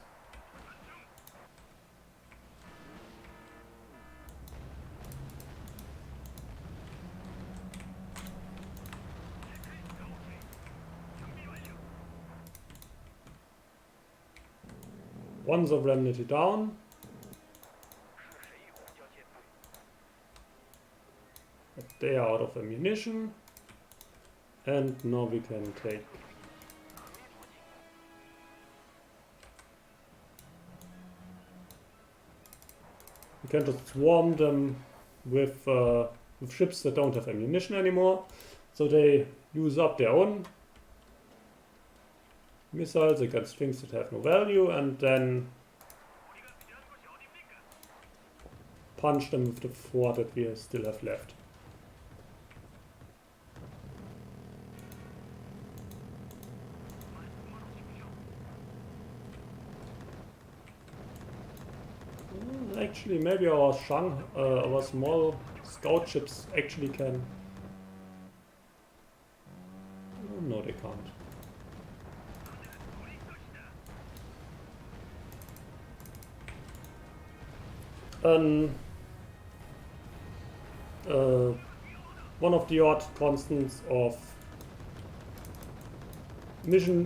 One sovereignty down. But they are out of ammunition. And now we can take. We can just swarm them with ships that don't have ammunition anymore. So they use up their own missiles against things that have no value, and then punch them with the 4 that we still have left. Actually, maybe our our small scout ships actually can. Oh, no, they can't. One of the odd constants of mission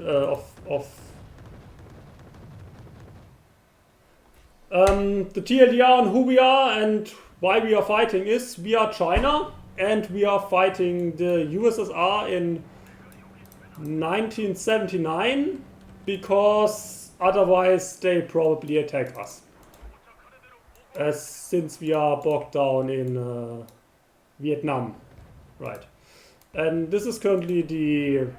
the TLDR on who we are and why we are fighting is we are China and we are fighting the USSR in 1979 because otherwise they probably attack us. Since we are bogged down in Vietnam, right? And this is currently the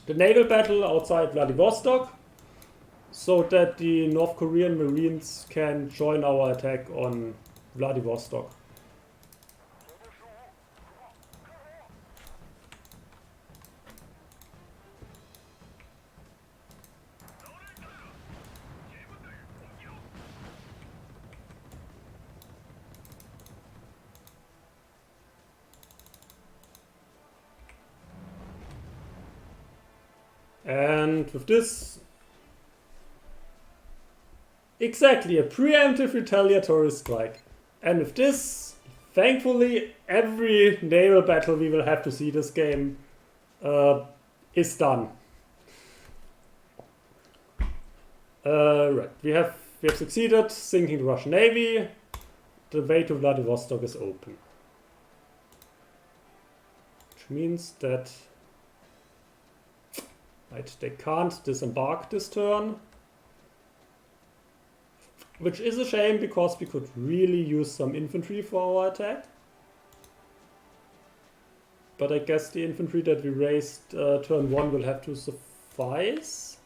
naval battle outside Vladivostok, so that the North Korean Marines can join our attack on Vladivostok. And with this, exactly, a preemptive retaliatory strike. And with this, thankfully, every naval battle we will have to see this game is done. Right, we have succeeded sinking the Russian Navy. The way to Vladivostok is open. Which means that right, they can't disembark this turn. Which is a shame because we could really use some infantry for our attack. But I guess the infantry that we raised turn 1 will have to suffice.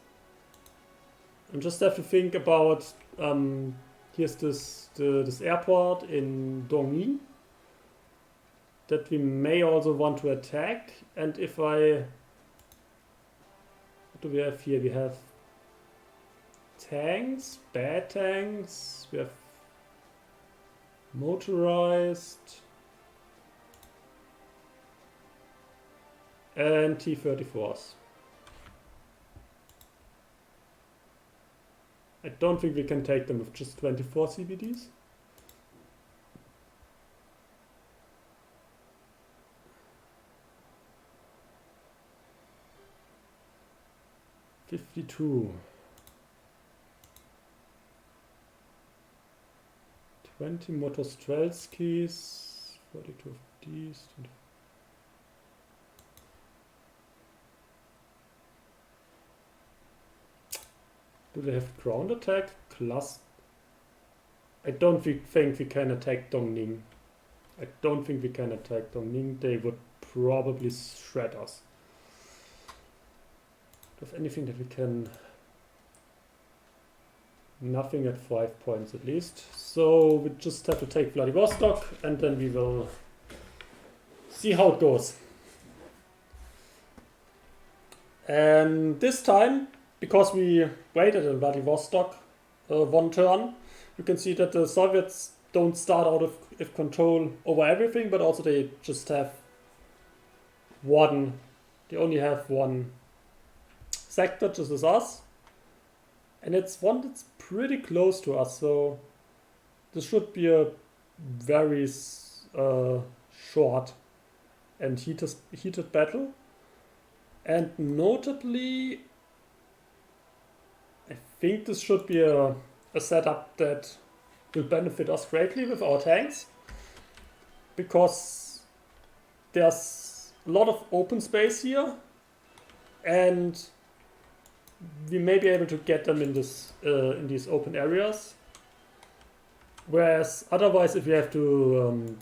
And just have to think about here's this airport in Dongyi that we may also want to attack. And if I what do we have here? We have tanks, bad tanks, we have Motorized. And T-34s. I don't think we can take them with just 24 CBDs. $52. 20 Motostrelskis, 42 of these. Do they have ground attack? Plus, I don't think we can attack Dongning. I don't think we can attack Dongning. They would probably shred us. Do we have anything that we can? Nothing at 5 points at least. So we just have to take Vladivostok and then we will see how it goes. And this time, because we waited in Vladivostok one turn, you can see that the Soviets don't start out of control over everything, but also they just have they only have one sector, just as us. And it's one that's pretty close to us, so this should be a very short and heated battle. And notably, I think this should be a setup that will benefit us greatly with our tanks, because there's a lot of open space here, and we may be able to get them in these open areas. Whereas otherwise, if we have to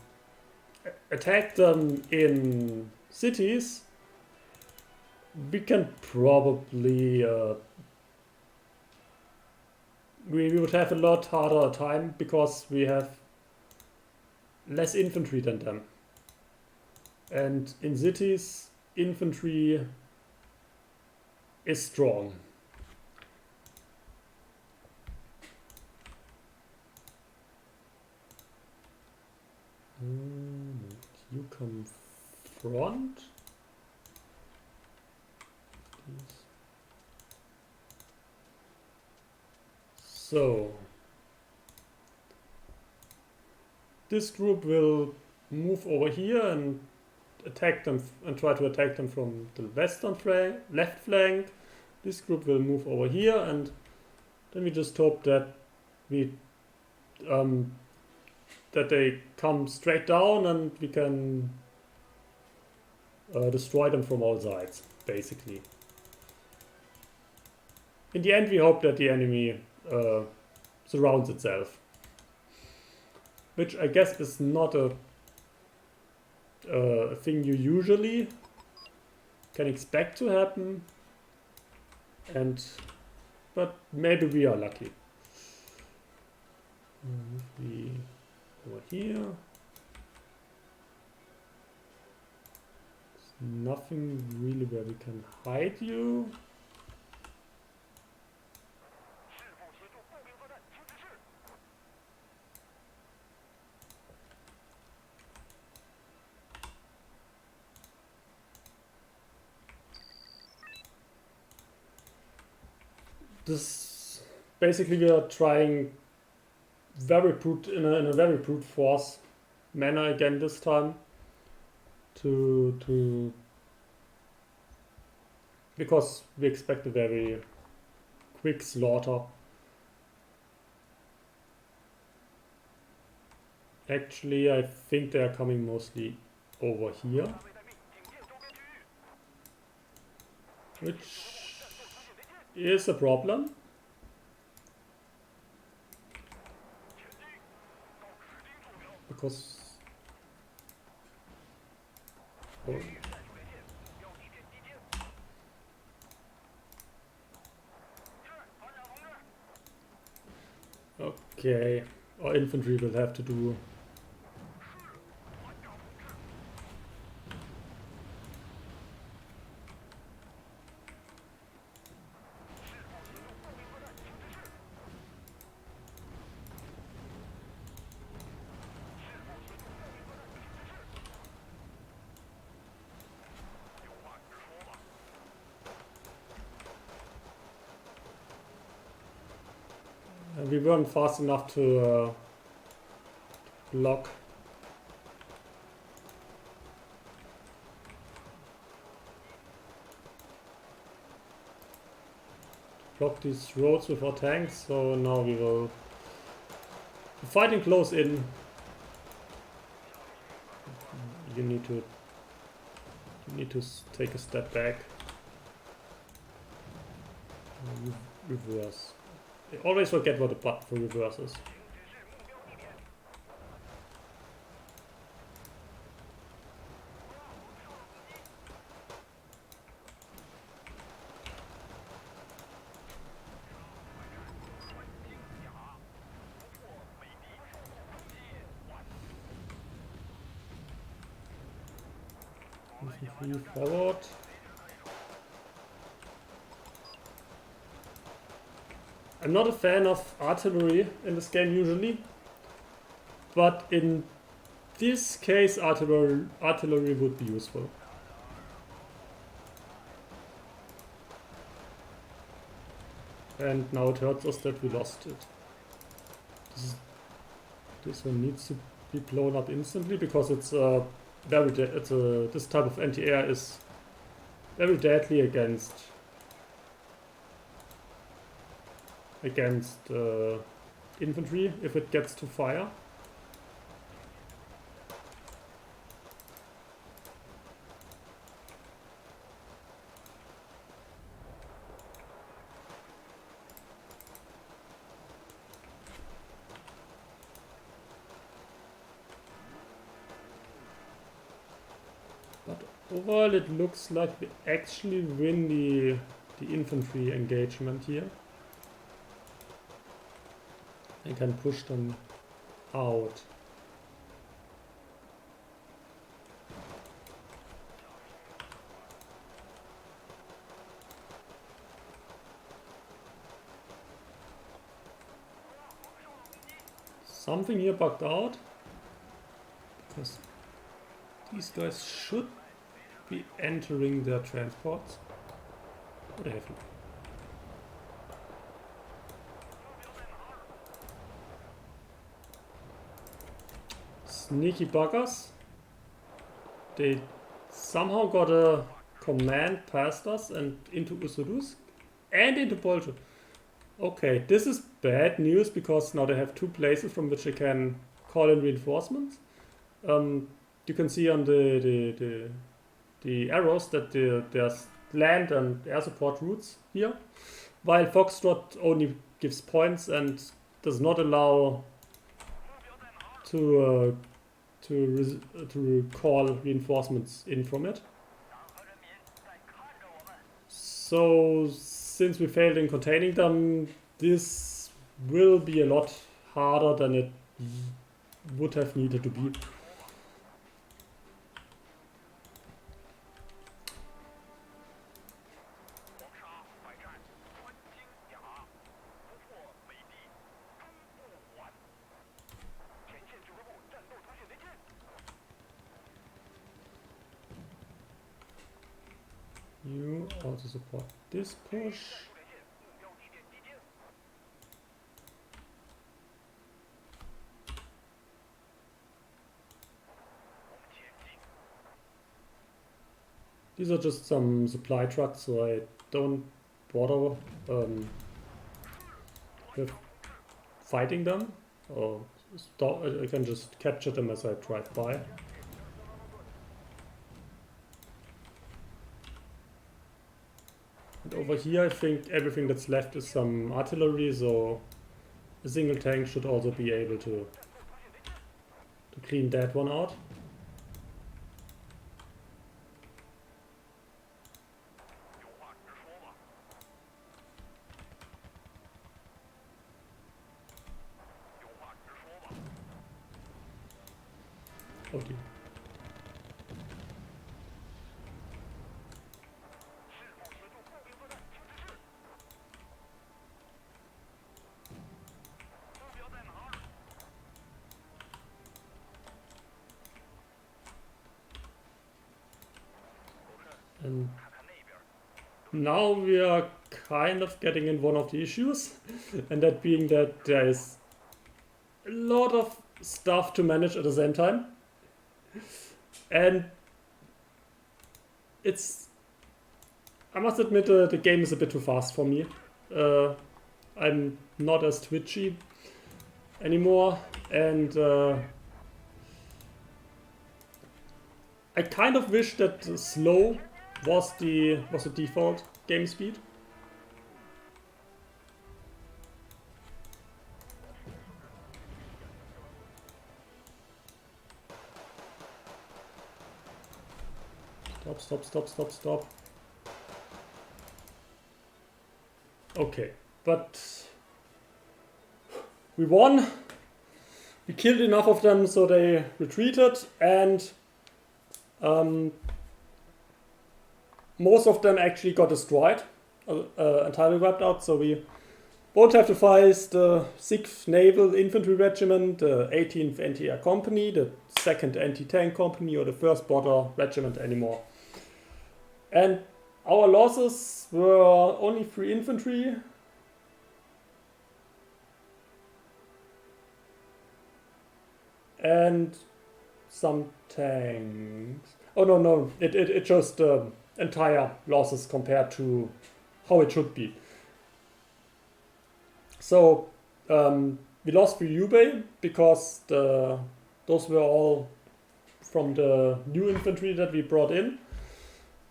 attack them in cities, we can probably we would have a lot harder time because we have less infantry than them. And in cities, infantry is strong. You come front. So this group will move over here and attack them and try to attack them from the western flank, left flank. This group will move over here, and then we just hope that that they come straight down and we can destroy them from all sides, basically. In the end, we hope that the enemy surrounds itself, which I guess is not a thing you usually can expect to happen, but maybe we are lucky. We over here. There's nothing really where we can hide you. This basically we are trying very brute in a very brute force manner again this time to because we expect a very quick slaughter. Actually, I think they are coming mostly over here, which is a problem. Because okay, our infantry will have to do we weren't fast enough to block. Block these roads with our tanks, so now we will be fighting close in. You need to take a step back. Reverse. I always forget what the button for reverse is. Forward. I'm not a fan of artillery in this game usually, but in this case artillery would be useful. And now it hurts us that we lost it. This one needs to be blown up instantly because it's this type of anti-air is very deadly against infantry if it gets to fire. But overall it looks like we actually win the infantry engagement here. I can push them out. Something here bugged out because these guys should be entering their transports. But they haven't. Sneaky buggers. They somehow got a command past us and into Usurus and into Bolshe. Okay, this is bad news because now they have two places from which they can call in reinforcements. You can see on the arrows that there's land and air support routes here, while Foxtrot only gives points and does not allow to call reinforcements in from it. So since we failed in containing them, this will be a lot harder than it would have needed to be. You also support this push. These are just some supply trucks, so I don't bother with fighting them. Or I can just capture them as I drive by. And over here I think everything that's left is some artillery, so a single tank should also be able to clean that one out. Oh dear. And now we are kind of getting in one of the issues, and that being that there is a lot of stuff to manage at the same time, and I must admit the game is a bit too fast for me. I'm not as twitchy anymore, and I kind of wish that slow was the default game speed. Stop. Okay, but we won. We killed enough of them so they retreated, and most of them actually got destroyed, entirely wiped out, so we won't have to fight the 6th Naval Infantry Regiment, the 18th Anti-Air Company, the 2nd Anti-Tank Company, or the 1st Border Regiment anymore. And our losses were only 3 infantry. And some tanks. Oh no, it just entire losses compared to how it should be. So we lost 3 U-Bay because those were all from the new infantry that we brought in.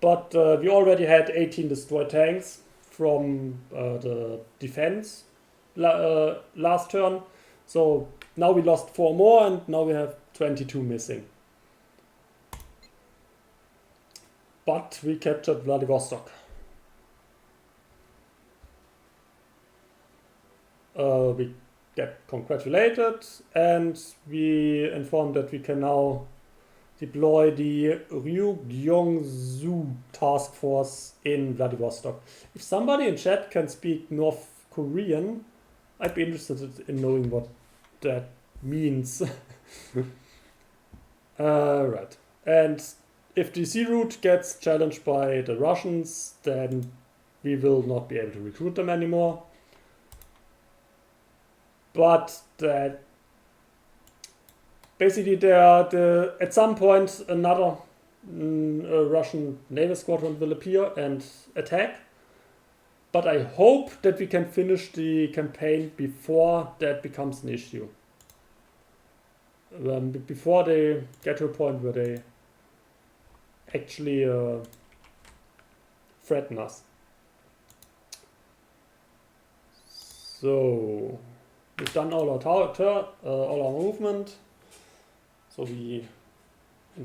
But we already had 18 destroyed tanks from the defense last turn. So now we lost 4 more, and now we have 22 missing. But we captured Vladivostok. We get congratulated, and we informed that we can now deploy the Ryugyongsu task force in Vladivostok. If somebody in chat can speak North Korean, I'd be interested in knowing what that means. Right. And if the sea route gets challenged by the Russians, then we will not be able to recruit them anymore. But that basically at some point another Russian naval squadron will appear and attack. But I hope that we can finish the campaign before that becomes an issue. Before they get to a point where they actually threaten us. So we've done all our movement. So we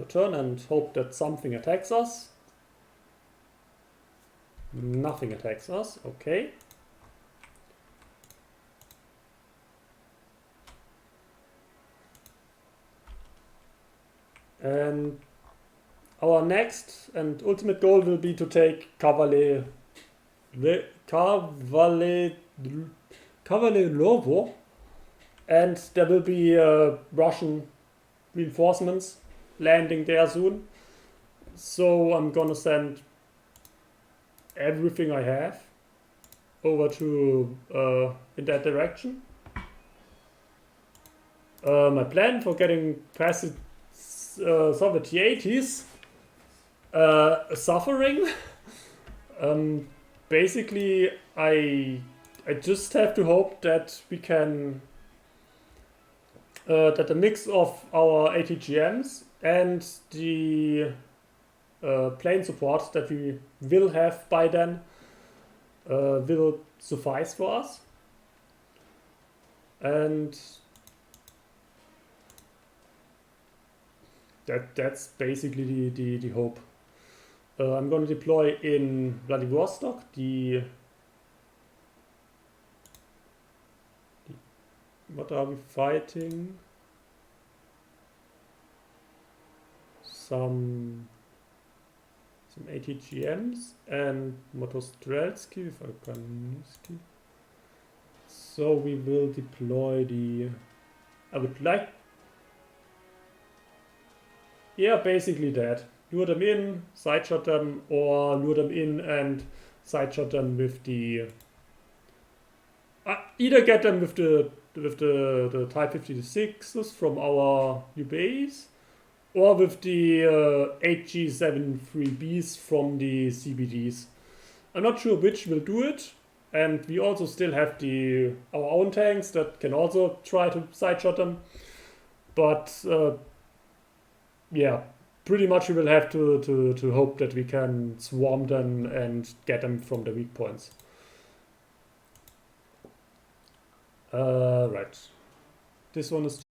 turn and hope that something attacks us. Nothing attacks us, okay. And our next and ultimate goal will be to take Kavalerovo, and there will be Russian reinforcements landing there soon. So I'm gonna send everything I have over to in that direction. My plan for getting past the Soviet 80s suffering. Basically, I just have to hope that we can that the mix of our ATGMs and the plane support that we will have by then will suffice for us. And that's basically the hope. I'm going to deploy in Vladivostok what are we fighting? Some ATGMs and Motostrelski, Falkanovski. So we will deploy I would like, yeah, basically that. Lure them in, sideshot them, or lure them in and side shot them with the either get them with the Type 56s from our new base, or with the 8G73Bs from the CBDs. I'm not sure which will do it, and we also still have our own tanks that can also try to side shot them. But yeah, pretty much we will have to hope that we can swarm them and get them from the weak points. Right. This one is